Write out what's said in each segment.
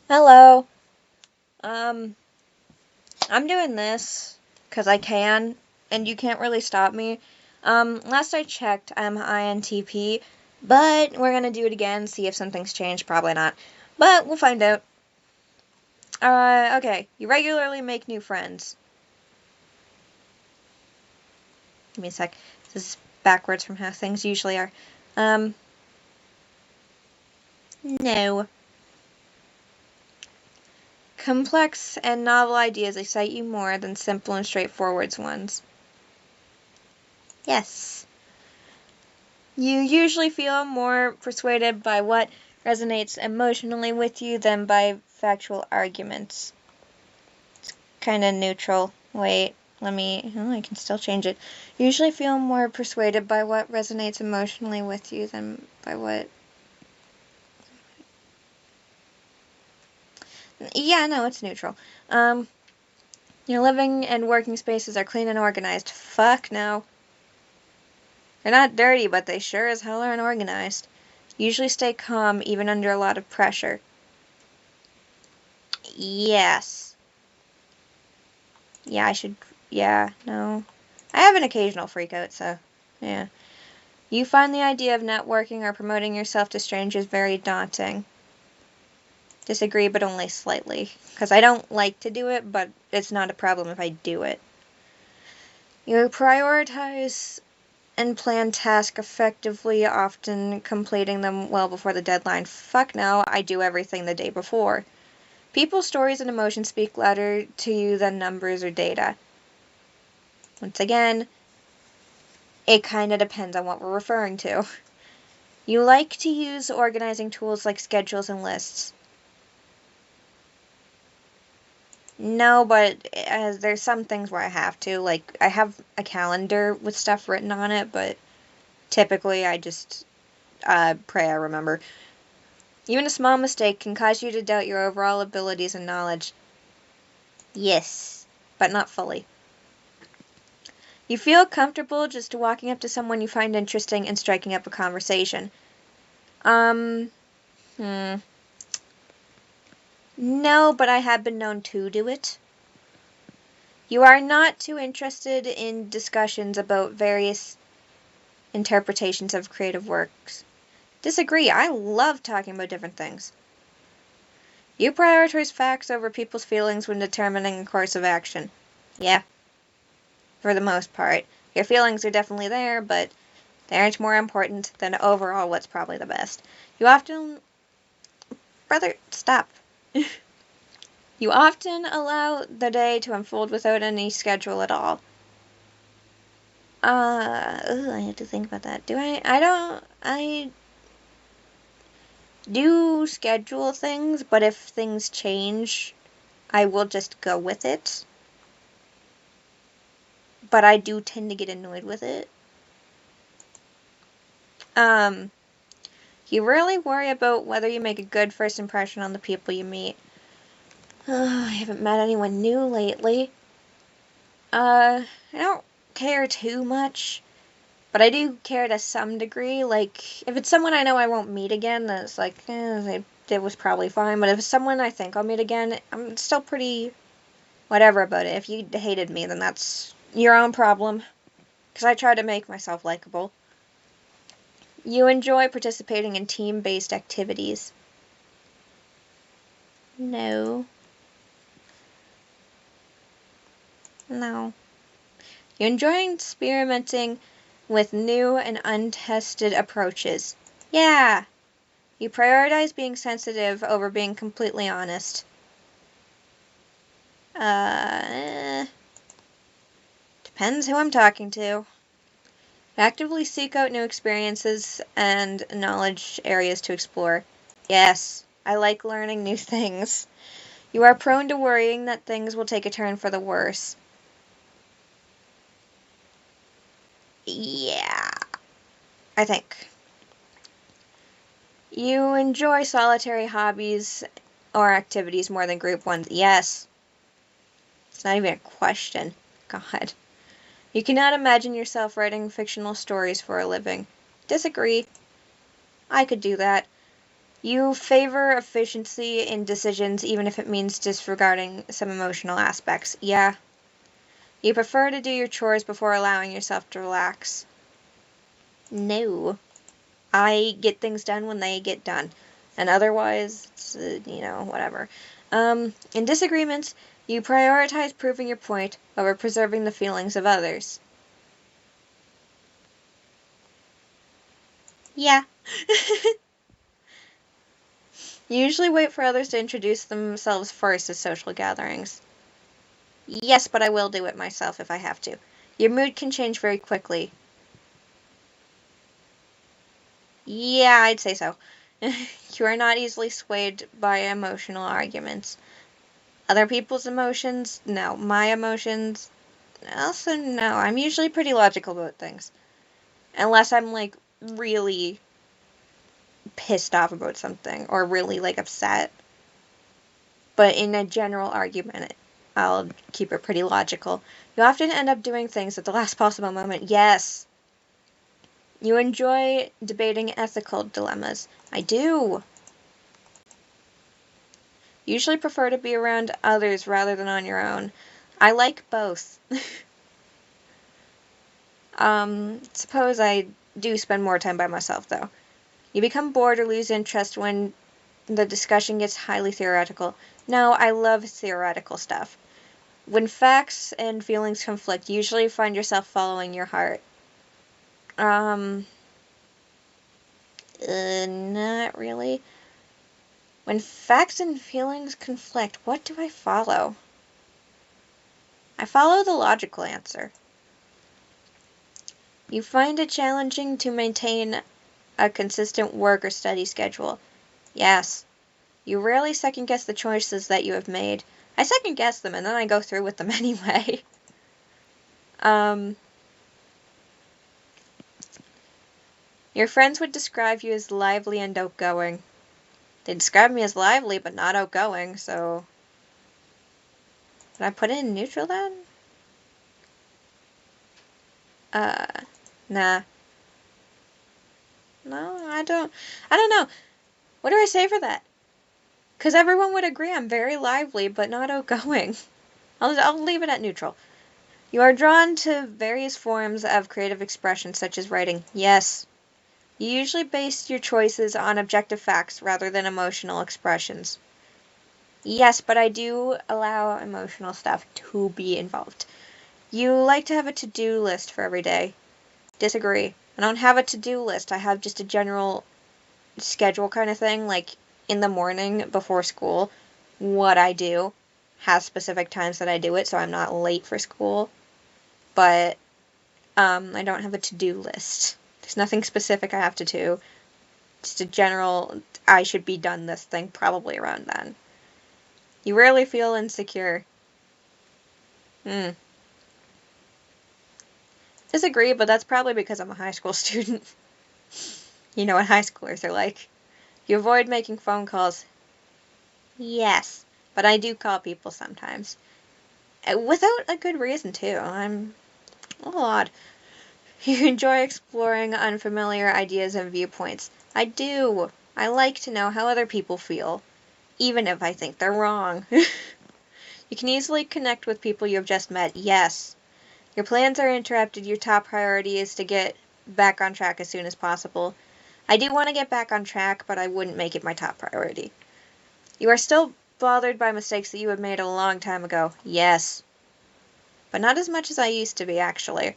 Hello. I'm doing this because I can, and you can't really stop me. Last I checked, I'm INTP, but we're gonna do it again, see if something's changed. Probably not, but we'll find out. Okay. You regularly make new friends. Give me a sec. This is backwards from how things usually are. No. Complex and novel ideas excite you more than simple and straightforward ones. Yes. You usually feel more persuaded by what resonates emotionally with you than by factual arguments. It's kind of neutral. Wait, I can still change it. You usually feel more persuaded by what resonates emotionally with you than by what. Yeah, no, it's neutral. Your living and working spaces are clean and organized. Fuck no. They're not dirty, but they sure as hell are unorganized. Usually stay calm even under a lot of pressure. Yes. Yeah, no. I have an occasional freakout, so, yeah. You find the idea of networking or promoting yourself to strangers very daunting. Disagree, but only slightly. Because I don't like to do it, but it's not a problem if I do it. You prioritize and plan tasks effectively, often completing them well before the deadline. Fuck no, I do everything the day before. People's stories and emotions speak louder to you than numbers or data. Once again, it kind of depends on what we're referring to. You like to use organizing tools like schedules and lists. No, but there's some things where I have to. Like, I have a calendar with stuff written on it, but typically I just pray I remember. Even a small mistake can cause you to doubt your overall abilities and knowledge. Yes, but not fully. You feel comfortable just walking up to someone you find interesting and striking up a conversation. No, but I have been known to do it. You are not too interested in discussions about various interpretations of creative works. Disagree, I love talking about different things. You prioritize facts over people's feelings when determining a course of action. Yeah, for the most part. Your feelings are definitely there, but they aren't more important than overall what's probably the best. You often. Brother, stop. You often allow the day to unfold without any schedule at all. I have to think about that. I do schedule things, but if things change, I will just go with it. But I do tend to get annoyed with it. You really worry about whether you make a good first impression on the people you meet. I haven't met anyone new lately. I don't care too much. But I do care to some degree. Like, if it's someone I know I won't meet again, then it's like, it was probably fine. But if it's someone I think I'll meet again, I'm still pretty whatever about it. If you hated me, then that's your own problem. Because I try to make myself likable. You enjoy participating in team-based activities. No. No. You enjoy experimenting with new and untested approaches. Yeah. You prioritize being sensitive over being completely honest. Depends who I'm talking to. Actively seek out new experiences and knowledge areas to explore. Yes, I like learning new things. You are prone to worrying that things will take a turn for the worse. Yeah, I think. You enjoy solitary hobbies or activities more than group ones. Yes. It's not even a question. God. You cannot imagine yourself writing fictional stories for a living. Disagree. I could do that. You favor efficiency in decisions even if it means disregarding some emotional aspects. Yeah. You prefer to do your chores before allowing yourself to relax. No. I get things done when they get done. And otherwise, it's, whatever. In disagreements, you prioritize proving your point over preserving the feelings of others. Yeah. You usually wait for others to introduce themselves first at social gatherings. Yes, but I will do it myself if I have to. Your mood can change very quickly. Yeah, I'd say so. You are not easily swayed by emotional arguments. Other people's emotions? No. My emotions? Also, no. I'm usually pretty logical about things. Unless I'm, really pissed off about something or really, upset. But in a general argument, I'll keep it pretty logical. You often end up doing things at the last possible moment. Yes. You enjoy debating ethical dilemmas. I do. Usually prefer to be around others rather than on your own. I like both. Suppose I do spend more time by myself, though. You become bored or lose interest when the discussion gets highly theoretical. No, I love theoretical stuff. When facts and feelings conflict, you usually find yourself following your heart. Not really. When facts and feelings conflict, what do I follow? I follow the logical answer. You find it challenging to maintain a consistent work or study schedule. Yes. You rarely second-guess the choices that you have made. I second-guess them, and then I go through with them anyway. Your friends would describe you as lively and outgoing. They describe me as lively, but not outgoing, so... Did I put it in neutral then? Nah. No, I don't know. What do I say for that? Because everyone would agree I'm very lively, but not outgoing. I'll leave it at neutral. You are drawn to various forms of creative expression, such as writing. Yes. You usually base your choices on objective facts rather than emotional expressions. Yes, but I do allow emotional stuff to be involved. You like to have a to-do list for every day. Disagree. I don't have a to-do list. I have just a general schedule kind of thing, like in the morning before school, what I do has specific times that I do it, so I'm not late for school. But I don't have a to-do list. There's nothing specific I have to do. Just a general, I should be done this thing probably around then. You rarely feel insecure. Disagree, but that's probably because I'm a high school student. You know what high schoolers are like. You avoid making phone calls. Yes, but I do call people sometimes. Without a good reason, too. I'm a little odd. You enjoy exploring unfamiliar ideas and viewpoints. I do. I like to know how other people feel, even if I think they're wrong. You can easily connect with people you have just met. Yes. Your plans are interrupted. Your top priority is to get back on track as soon as possible. I do want to get back on track, but I wouldn't make it my top priority. You are still bothered by mistakes that you have made a long time ago. Yes. But not as much as I used to be, actually.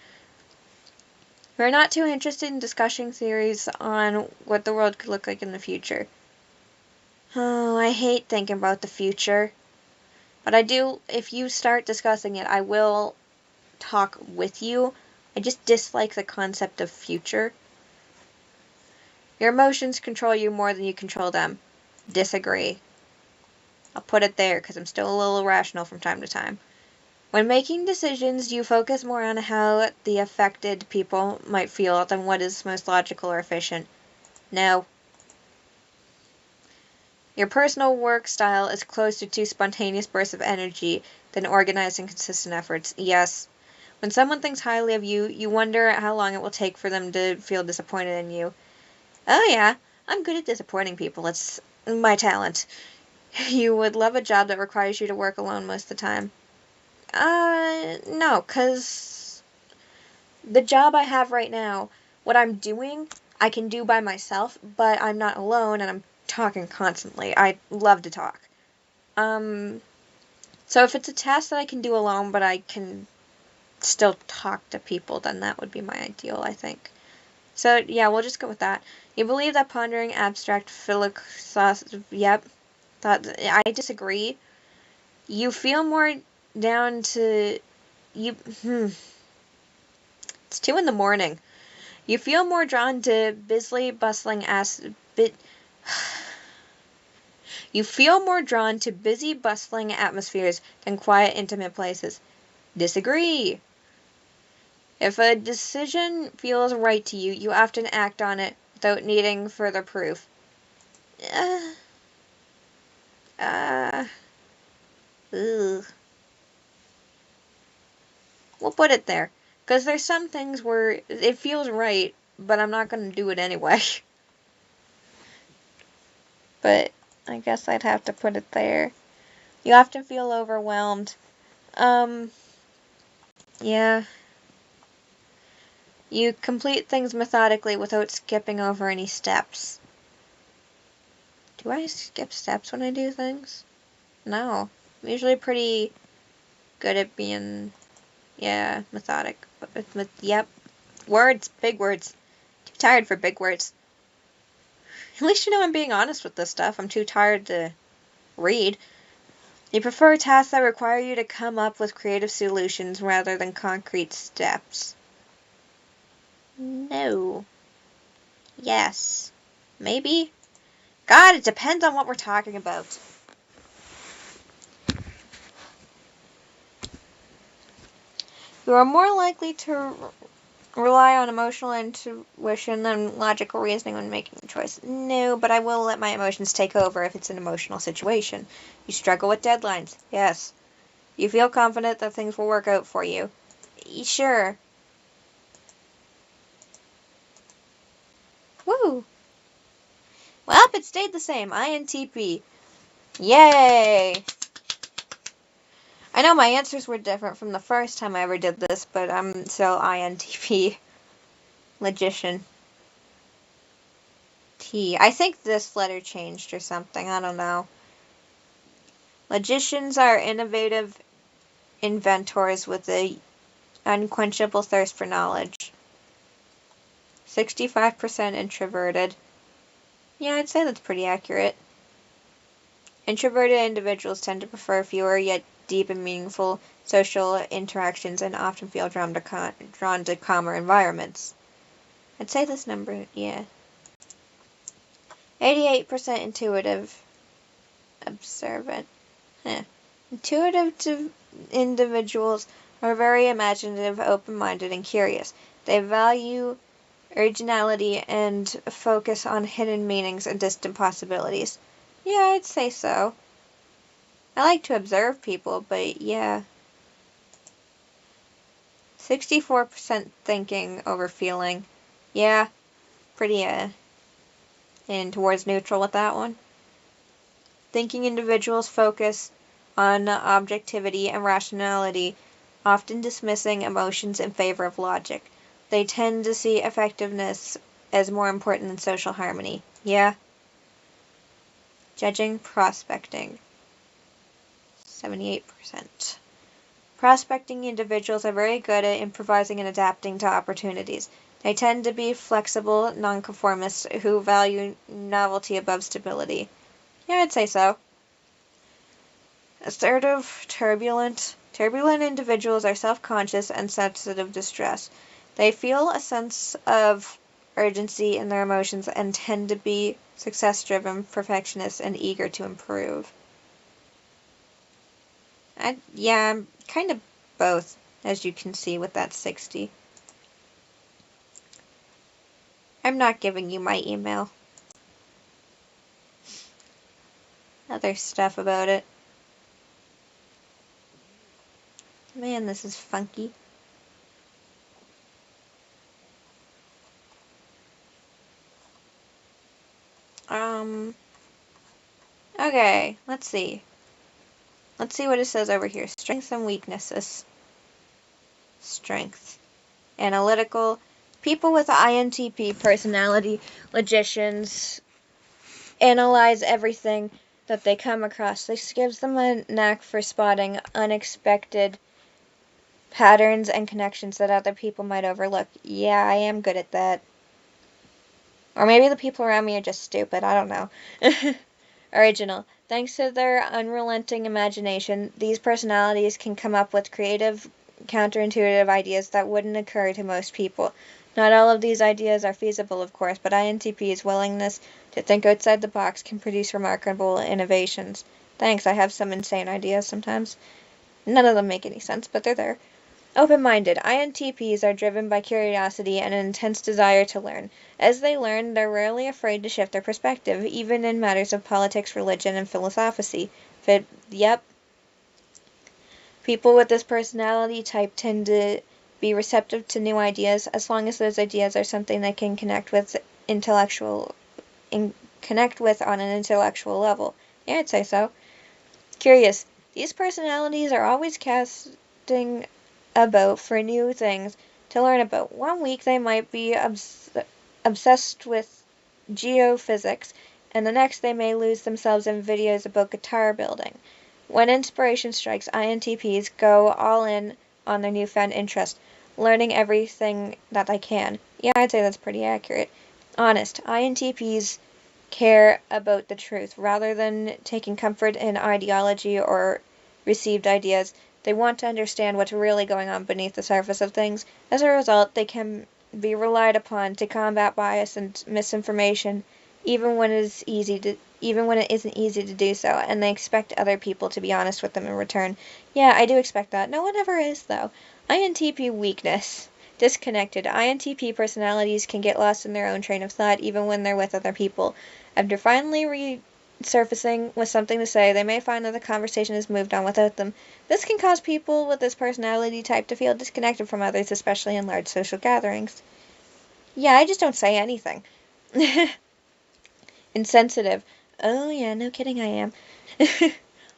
We're not too interested in discussing theories on what the world could look like in the future. Oh, I hate thinking about the future. But I do, if you start discussing it, I will talk with you. I just dislike the concept of future. Your emotions control you more than you control them. Disagree. I'll put it there because I'm still a little irrational from time to time. When making decisions, you focus more on how the affected people might feel than what is most logical or efficient. No. Your personal work style is closer to spontaneous bursts of energy than organized and consistent efforts. Yes. When someone thinks highly of you, you wonder how long it will take for them to feel disappointed in you. Oh yeah, I'm good at disappointing people. It's my talent. You would love a job that requires you to work alone most of the time. No, 'cause the job I have right now, what I'm doing, I can do by myself, but I'm not alone and I'm talking constantly. I love to talk. So if it's a task that I can do alone, but I can still talk to people, then that would be my ideal, I think. So yeah, we'll just go with that. You believe that pondering abstract philosophy, yep. I disagree. You feel more down to, you, it's 2 in the morning. You feel more drawn to busy, bustling You feel more drawn to busy, bustling atmospheres than quiet, intimate places. Disagree. If a decision feels right to you, you often act on it without needing further proof. Uh, uh, ugh. We'll put it there. Because there's some things where it feels right, but I'm not going to do it anyway. But I guess I'd have to put it there. You often feel overwhelmed. Yeah. You complete things methodically without skipping over any steps. Do I skip steps when I do things? No. I'm usually pretty good at being, yeah, methodic. Yep. Words. Big words. Too tired for big words. At least you know I'm being honest with this stuff. I'm too tired to read. You prefer tasks that require you to come up with creative solutions rather than concrete steps. No. Yes. Maybe? God, it depends on what we're talking about. You are more likely to rely on emotional intuition than logical reasoning when making a choice. No, but I will let my emotions take over if it's an emotional situation. You struggle with deadlines. Yes. You feel confident that things will work out for you. Sure. Woo. Well, it stayed the same. INTP. Yay! I know my answers were different from the first time I ever did this, but I'm still INTP. Logician. T. I think this letter changed or something. I don't know. Logicians are innovative inventors with an unquenchable thirst for knowledge. 65% introverted. Yeah, I'd say that's pretty accurate. Introverted individuals tend to prefer fewer yet deep and meaningful social interactions and often feel drawn to calmer environments. I'd say this number, yeah. 88% intuitive. Observant. Intuitive individuals are very imaginative, open-minded, and curious. They value originality and focus on hidden meanings and distant possibilities. Yeah, I'd say so. I like to observe people, but yeah. 64% thinking over feeling. Yeah, pretty in towards neutral with that one. Thinking individuals focus on objectivity and rationality, often dismissing emotions in favor of logic. They tend to see effectiveness as more important than social harmony. Yeah. Judging, prospecting. 78%. Prospecting individuals are very good at improvising and adapting to opportunities. They tend to be flexible nonconformists who value novelty above stability. Yeah, I'd say so. Assertive, turbulent. Turbulent individuals are self-conscious and sensitive to stress. They feel a sense of urgency in their emotions and tend to be success-driven, perfectionists, and eager to improve. Yeah, I'm kind of both, as you can see with that 60. I'm not giving you my email. Other stuff about it. Man, this is funky. Okay, let's see. Let's see what it says over here. Strengths and weaknesses. Strength. Analytical. People with INTP personality, logicians, analyze everything that they come across. This gives them a knack for spotting unexpected patterns and connections that other people might overlook. Yeah, I am good at that. Or maybe the people around me are just stupid. I don't know. Original. Thanks to their unrelenting imagination, these personalities can come up with creative, counterintuitive ideas that wouldn't occur to most people. Not all of these ideas are feasible, of course, but INTP's willingness to think outside the box can produce remarkable innovations. Thanks, I have some insane ideas sometimes. None of them make any sense, but they're there. Open-minded. INTPs are driven by curiosity and an intense desire to learn. As they learn, they're rarely afraid to shift their perspective, even in matters of politics, religion, and philosophy. Yep. People with this personality type tend to be receptive to new ideas as long as those ideas are something they can connect with on an intellectual level. Yeah, I'd say so. Curious. These personalities are always casting about for new things to learn about. One week they might be obsessed with geophysics, and the next they may lose themselves in videos about guitar building. When inspiration strikes, INTPs go all in on their newfound interest, learning everything that they can. Yeah, I'd say that's pretty accurate. Honest. INTPs care about the truth rather than taking comfort in ideology or received ideas. They want to understand what's really going on beneath the surface of things. As a result, they can be relied upon to combat bias and misinformation, even when it isn't easy to do so, and they expect other people to be honest with them in return. Yeah, I do expect that. No one ever is, though. INTP weakness. Disconnected. INTP personalities can get lost in their own train of thought even when they're with other people. After finally resurfacing with something to say, they may find that the conversation has moved on without them. This can cause people with this personality type to feel disconnected from others, especially in large social gatherings. Yeah, I just don't say anything. Insensitive. Oh yeah, no kidding, I am.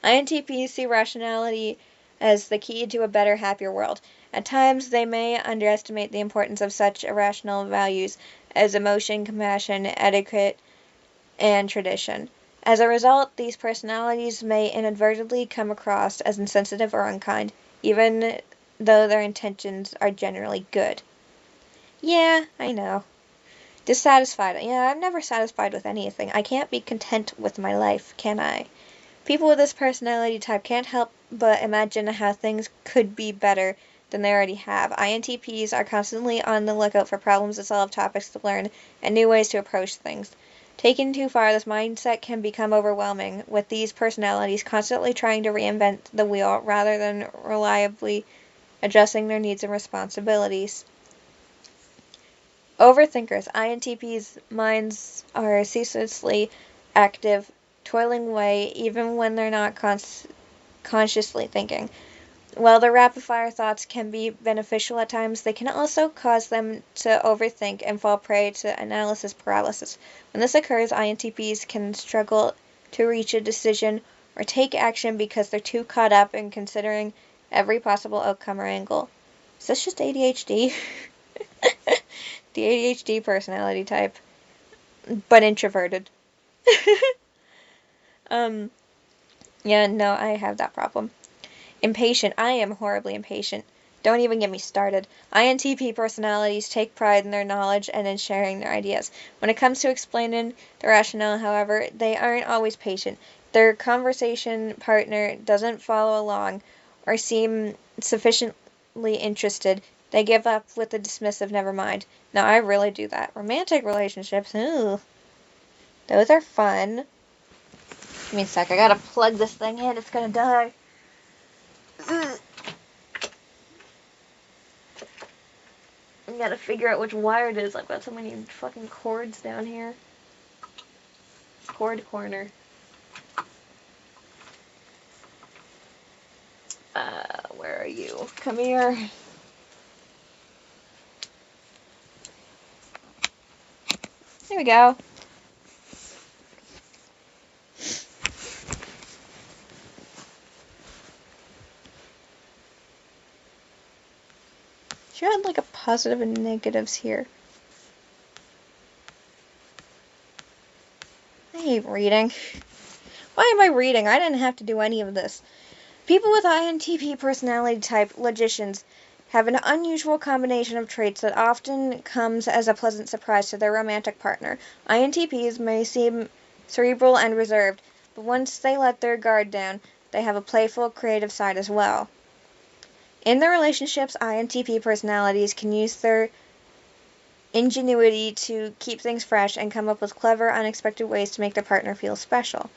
INTPs see rationality as the key to a better, happier world. At times, they may underestimate the importance of such irrational values as emotion, compassion, etiquette, and tradition. As a result, these personalities may inadvertently come across as insensitive or unkind, even though their intentions are generally good. Yeah, I know. Dissatisfied. Yeah, I'm never satisfied with anything. I can't be content with my life, can I? People with this personality type can't help but imagine how things could be better than they already have. INTPs are constantly on the lookout for problems to solve, topics to learn, and new ways to approach things. Taken too far, this mindset can become overwhelming, with these personalities constantly trying to reinvent the wheel rather than reliably addressing their needs and responsibilities. Overthinkers. INTPs' minds are ceaselessly active, toiling away even when they're not consciously thinking. While their rapid-fire thoughts can be beneficial at times, they can also cause them to overthink and fall prey to analysis paralysis. When this occurs, INTPs can struggle to reach a decision or take action because they're too caught up in considering every possible outcome or angle. Is this just ADHD? The ADHD personality type, but introverted. Yeah, no, I have that problem. Impatient. I am horribly impatient. Don't even get me started. INTP personalities take pride in their knowledge and in sharing their ideas. When it comes to explaining the rationale, however, they aren't always patient. Their conversation partner doesn't follow along or seem sufficiently interested. They give up with a dismissive never mind. Now, I really do that. Romantic relationships, ooh, those are fun. Give me a sec, I gotta plug this thing in, it's gonna die. I gotta figure out which wire it is. I've got so many fucking cords down here. Cord corner. Where are you? Come here. There we go. If you had like a positive and negatives here. I hate reading. Why am I reading? I didn't have to do any of this. People with INTP personality type, logicians, have an unusual combination of traits that often comes as a pleasant surprise to their romantic partner. INTPs may seem cerebral and reserved, but once they let their guard down, they have a playful, creative side as well. In their relationships, INTP personalities can use their ingenuity to keep things fresh and come up with clever, unexpected ways to make their partner feel special.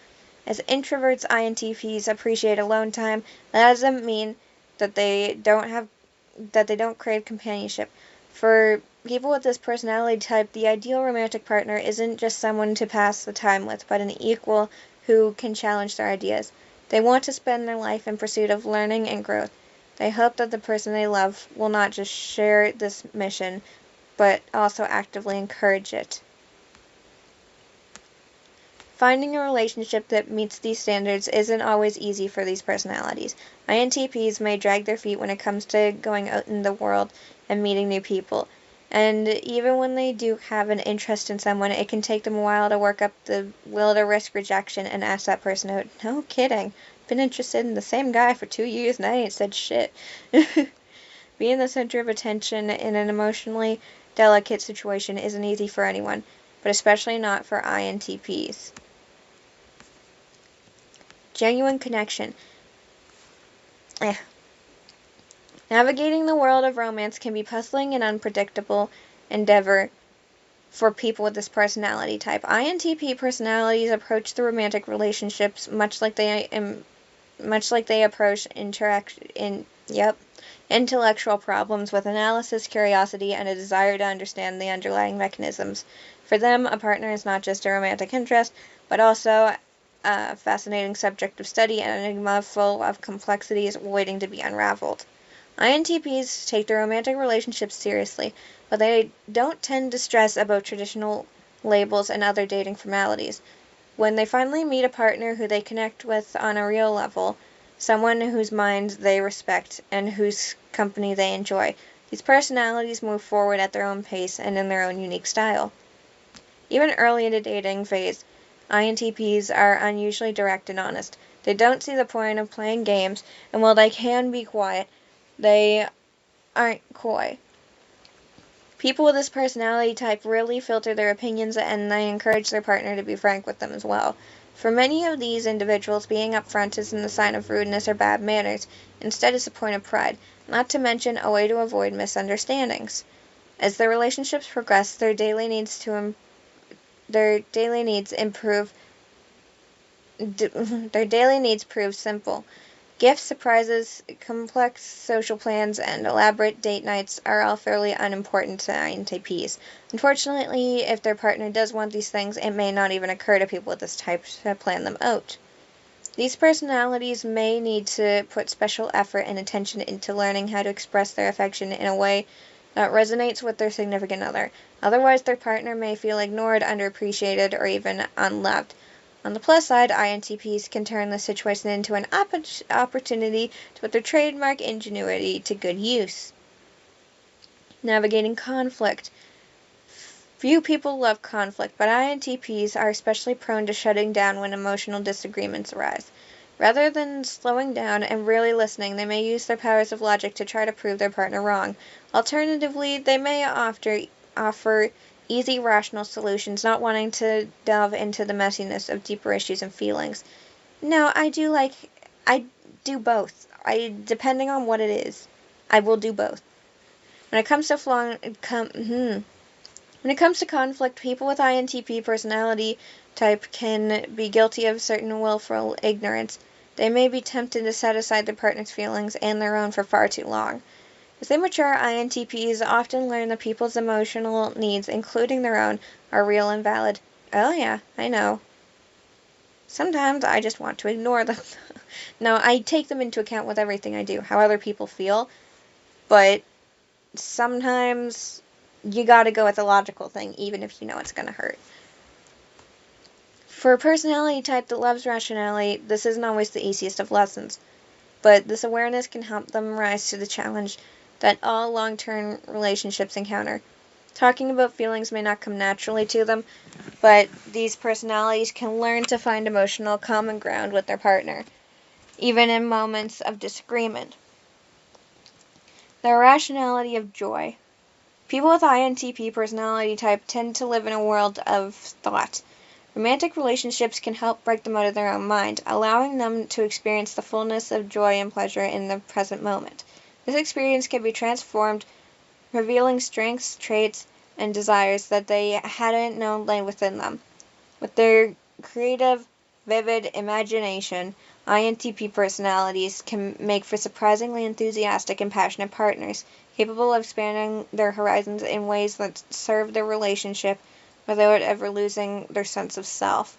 As introverts, INTPs appreciate alone time. That doesn't mean that they don't crave companionship. For people with this personality type, the ideal romantic partner isn't just someone to pass the time with, but an equal who can challenge their ideas. They want to spend their life in pursuit of learning and growth. They hope that the person they love will not just share this mission, but also actively encourage it. Finding a relationship that meets these standards isn't always easy for these personalities. INTPs may drag their feet when it comes to going out in the world and meeting new people. And even when they do have an interest in someone, it can take them a while to work up the will to risk rejection and ask that person out. No kidding. Been interested in the same guy for 2 years and I ain't said shit. Being the center of attention in an emotionally delicate situation isn't easy for anyone, but especially not for INTPs. Genuine connection. Navigating the world of romance can be puzzling and unpredictable endeavor for people with this personality type. INTP personalities approach the romantic relationships much like they approach intellectual problems with analysis, curiosity, and a desire to understand the underlying mechanisms. For them, a partner is not just a romantic interest, but also a fascinating subject of study and an enigma full of complexities waiting to be unraveled. INTPs take their romantic relationships seriously, but they don't tend to stress about traditional labels and other dating formalities. When they finally meet a partner who they connect with on a real level, someone whose mind they respect and whose company they enjoy, these personalities move forward at their own pace and in their own unique style. Even early in the dating phase, INTPs are unusually direct and honest. They don't see the point of playing games, and while they can be quiet, they aren't coy. People with this personality type really filter their opinions and they encourage their partner to be frank with them as well. For many of these individuals, being upfront isn't a sign of rudeness or bad manners. Instead, it's a point of pride, not to mention a way to avoid misunderstandings. As their relationships progress, their daily needs prove simple. Gifts, surprises, complex social plans, and elaborate date nights are all fairly unimportant to INTPs. Unfortunately, if their partner does want these things, it may not even occur to people with this type to plan them out. These personalities may need to put special effort and attention into learning how to express their affection in a way that resonates with their significant other. Otherwise, their partner may feel ignored, underappreciated, or even unloved. On the plus side, INTPs can turn this situation into an opportunity to put their trademark ingenuity to good use. Navigating conflict. Few people love conflict, but INTPs are especially prone to shutting down when emotional disagreements arise. Rather than slowing down and really listening, they may use their powers of logic to try to prove their partner wrong. Alternatively, they may offer easy, rational solutions, not wanting to delve into the messiness of deeper issues and feelings. No, I do both. Depending on what it is, I will do both. When it comes to conflict, people with INTP personality type can be guilty of certain willful ignorance. They may be tempted to set aside their partner's feelings and their own for far too long. As they mature, INTPs often learn that people's emotional needs, including their own, are real and valid. Oh yeah, I know. Sometimes I just want to ignore them. No, I take them into account with everything I do, how other people feel, but sometimes you gotta go with the logical thing, even if you know it's gonna hurt. For a personality type that loves rationality, this isn't always the easiest of lessons, but this awareness can help them rise to the challenge that all long-term relationships encounter. Talking about feelings may not come naturally to them, but these personalities can learn to find emotional common ground with their partner, even in moments of disagreement. The irrationality of joy. People with INTP personality type tend to live in a world of thought. Romantic relationships can help break them out of their own mind, allowing them to experience the fullness of joy and pleasure in the present moment. This experience can be transformed, revealing strengths, traits, and desires that they hadn't known lay within them. With their creative, vivid imagination, INTP personalities can make for surprisingly enthusiastic and passionate partners, capable of expanding their horizons in ways that serve their relationship without ever losing their sense of self.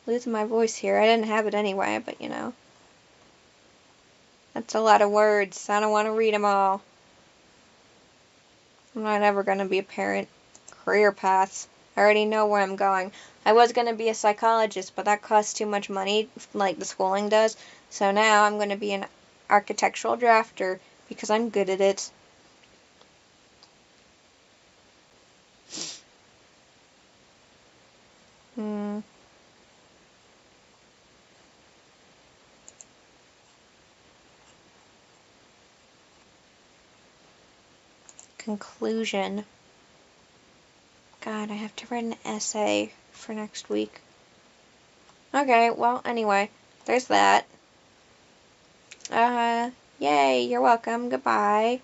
Losing my voice here. I didn't have it anyway, but you know. That's a lot of words. I don't want to read them all. I'm not ever going to be a parent. Career paths. I already know where I'm going. I was going to be a psychologist, but that costs too much money, like the schooling does. So now I'm going to be an architectural drafter because I'm good at it. Conclusion. God, I have to write an essay for next week. Okay, well, anyway, there's that. Yay, you're welcome. Goodbye.